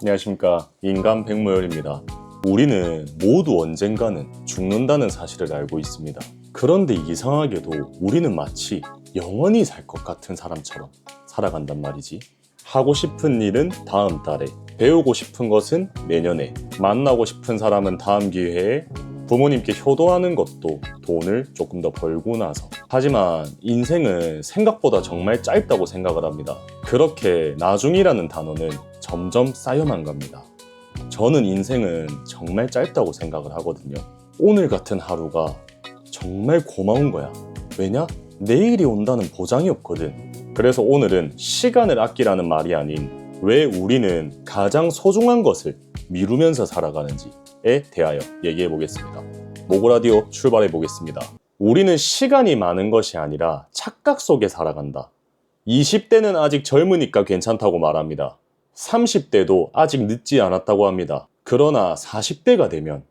안녕하십니까. 인간 백모열입니다. 우리는 모두 언젠가는 죽는다는 사실을 알고 있습니다. 그런데 이상하게도 우리는 마치 영원히 살 것 같은 사람처럼 살아간단 말이지. 하고 싶은 일은 다음 달에, 배우고 싶은 것은 내년에, 만나고 싶은 사람은 다음 기회에, 부모님께 효도하는 것도 돈을 조금 더 벌고 나서. 하지만 인생은 생각보다 정말 짧다고 생각을 합니다. 그렇게 나중이라는 단어는 점점 쌓여만 갑니다. 저는 인생은 정말 짧다고 생각을 하거든요. 오늘 같은 하루가 정말 고마운 거야. 왜냐? 내일이 온다는 보장이 없거든. 그래서 오늘은 시간을 아끼라는 말이 아닌 왜 우리는 가장 소중한 것을 미루면서 살아가는지에 대하여 얘기해 보겠습니다. 모고라디오 출발해 보겠습니다. 우리는 시간이 많은 것이 아니라 착각 속에 살아간다. 20대는 아직 젊으니까 괜찮다고 말합니다. 30대도 아직 늦지 않았다고 합니다. 그러나 40대가 되면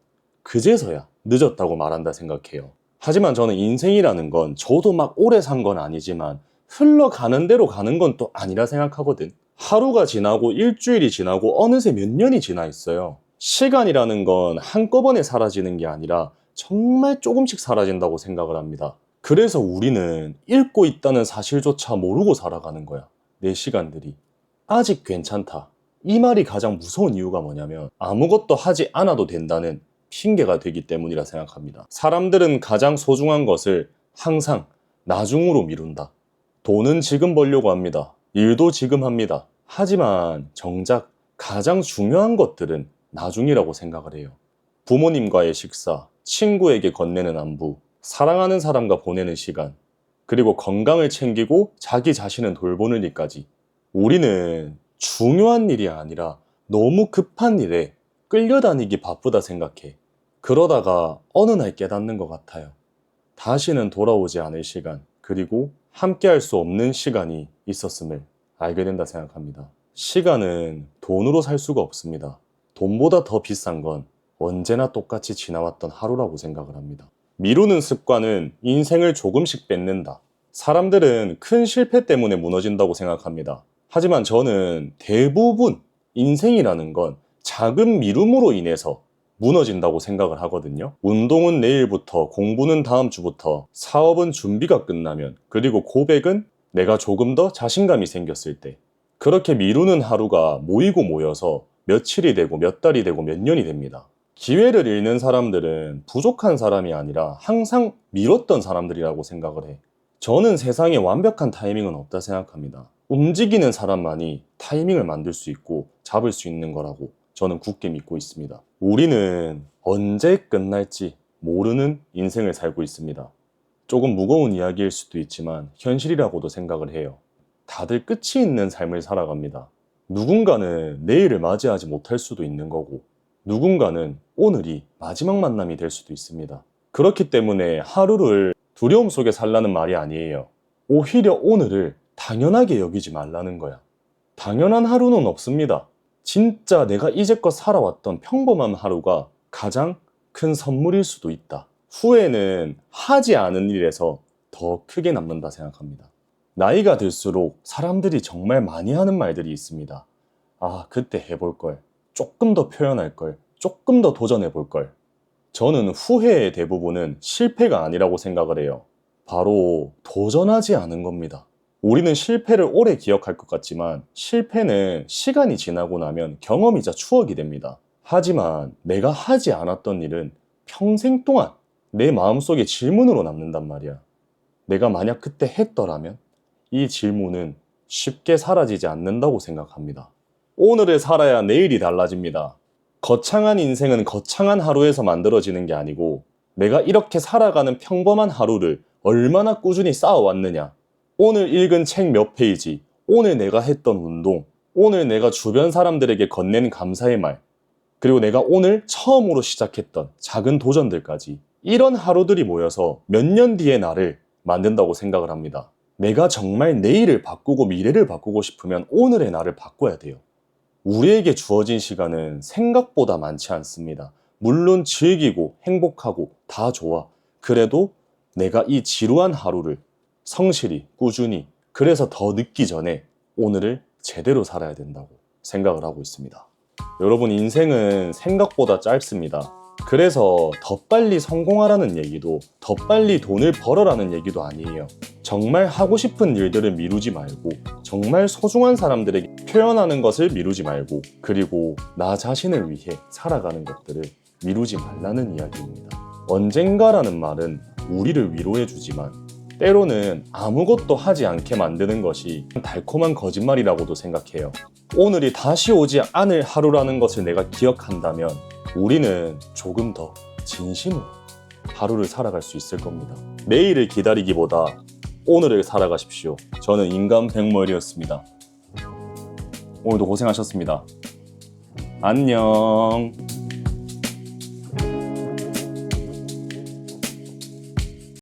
그제서야 늦었다고 말한다 생각해요. 하지만 저는 인생이라는 건 저도 막 오래 산 건 아니지만 흘러가는 대로 가는 건 또 아니라 생각하거든. 하루가 지나고 일주일이 지나고 어느새 몇 년이 지나 있어요. 시간이라는 건 한꺼번에 사라지는 게 아니라 정말 조금씩 사라진다고 생각을 합니다. 그래서 우리는 잃고 있다는 사실조차 모르고 살아가는 거야. 내 시간들이. 아직 괜찮다. 이 말이 가장 무서운 이유가 뭐냐면 아무것도 하지 않아도 된다는 핑계가 되기 때문이라 생각합니다. 사람들은 가장 소중한 것을 항상 나중으로 미룬다. 돈은 지금 벌려고 합니다. 일도 지금 합니다. 하지만 정작 가장 중요한 것들은 나중이라고 생각을 해요. 부모님과의 식사, 친구에게 건네는 안부, 사랑하는 사람과 보내는 시간, 그리고 건강을 챙기고 자기 자신을 돌보는 일까지. 우리는 중요한 일이 아니라 너무 급한 일에 끌려다니기 바쁘다 생각해. 그러다가 어느 날 깨닫는 것 같아요. 다시는 돌아오지 않을 시간, 그리고 함께 할 수 없는 시간이 있었음을 알게 된다 생각합니다. 시간은 돈으로 살 수가 없습니다. 돈보다 더 비싼 건 언제나 똑같이 지나왔던 하루라고 생각을 합니다. 미루는 습관은 인생을 조금씩 뺏는다. 사람들은 큰 실패 때문에 무너진다고 생각합니다. 하지만 저는 대부분 인생이라는 건 작은 미룸으로 인해서 무너진다고 생각을 하거든요. 운동은 내일부터, 공부는 다음 주부터, 사업은 준비가 끝나면, 그리고 고백은 내가 조금 더 자신감이 생겼을 때. 그렇게 미루는 하루가 모이고 모여서 며칠이 되고 몇 달이 되고 몇 년이 됩니다. 기회를 잃는 사람들은 부족한 사람이 아니라 항상 미뤘던 사람들이라고 생각을 해. 저는 세상에 완벽한 타이밍은 없다 생각합니다. 움직이는 사람만이 타이밍을 만들 수 있고 잡을 수 있는 거라고 저는 굳게 믿고 있습니다. 우리는 언제 끝날지 모르는 인생을 살고 있습니다. 조금 무거운 이야기일 수도 있지만 현실이라고도 생각을 해요. 다들 끝이 있는 삶을 살아갑니다. 누군가는 내일을 맞이하지 못할 수도 있는 거고, 누군가는 오늘이 마지막 만남이 될 수도 있습니다. 그렇기 때문에 하루를 두려움 속에 살라는 말이 아니에요. 오히려 오늘을 당연하게 여기지 말라는 거야. 당연한 하루는 없습니다. 진짜 내가 이제껏 살아왔던 평범한 하루가 가장 큰 선물일 수도 있다. 후회는 하지 않은 일에서 더 크게 남는다 생각합니다. 나이가 들수록 사람들이 정말 많이 하는 말들이 있습니다. 아, 그때 해볼 걸. 조금 더 표현할 걸. 조금 더 도전해 볼 걸. 저는 후회의 대부분은 실패가 아니라고 생각을 해요. 바로 도전하지 않은 겁니다. 우리는 실패를 오래 기억할 것 같지만 실패는 시간이 지나고 나면 경험이자 추억이 됩니다. 하지만 내가 하지 않았던 일은 평생 동안 내 마음속에 질문으로 남는단 말이야. 내가 만약 그때 했더라면? 이 질문은 쉽게 사라지지 않는다고 생각합니다. 오늘을 살아야 내일이 달라집니다. 거창한 인생은 거창한 하루에서 만들어지는 게 아니고 내가 이렇게 살아가는 평범한 하루를 얼마나 꾸준히 쌓아왔느냐. 오늘 읽은 책 몇 페이지, 오늘 내가 했던 운동, 오늘 내가 주변 사람들에게 건넨 감사의 말, 그리고 내가 오늘 처음으로 시작했던 작은 도전들까지 이런 하루들이 모여서 몇 년 뒤의 나를 만든다고 생각을 합니다. 내가 정말 내일을 바꾸고 미래를 바꾸고 싶으면 오늘의 나를 바꿔야 돼요. 우리에게 주어진 시간은 생각보다 많지 않습니다. 물론 즐기고 행복하고 다 좋아. 그래도 내가 이 지루한 하루를 성실히, 꾸준히, 그래서 더 늦기 전에 오늘을 제대로 살아야 된다고 생각을 하고 있습니다. 여러분, 인생은 생각보다 짧습니다. 그래서 더 빨리 성공하라는 얘기도 더 빨리 돈을 벌어라는 얘기도 아니에요. 정말 하고 싶은 일들을 미루지 말고 정말 소중한 사람들에게 표현하는 것을 미루지 말고 그리고 나 자신을 위해 살아가는 것들을 미루지 말라는 이야기입니다. 언젠가라는 말은 우리를 위로해주지만 때로는 아무것도 하지 않게 만드는 것이 달콤한 거짓말이라고도 생각해요. 오늘이 다시 오지 않을 하루라는 것을 내가 기억한다면 우리는 조금 더 진심으로 하루를 살아갈 수 있을 겁니다. 내일을 기다리기보다 오늘을 살아가십시오. 저는 인간 백모일이었습니다. 오늘도 고생하셨습니다. 안녕.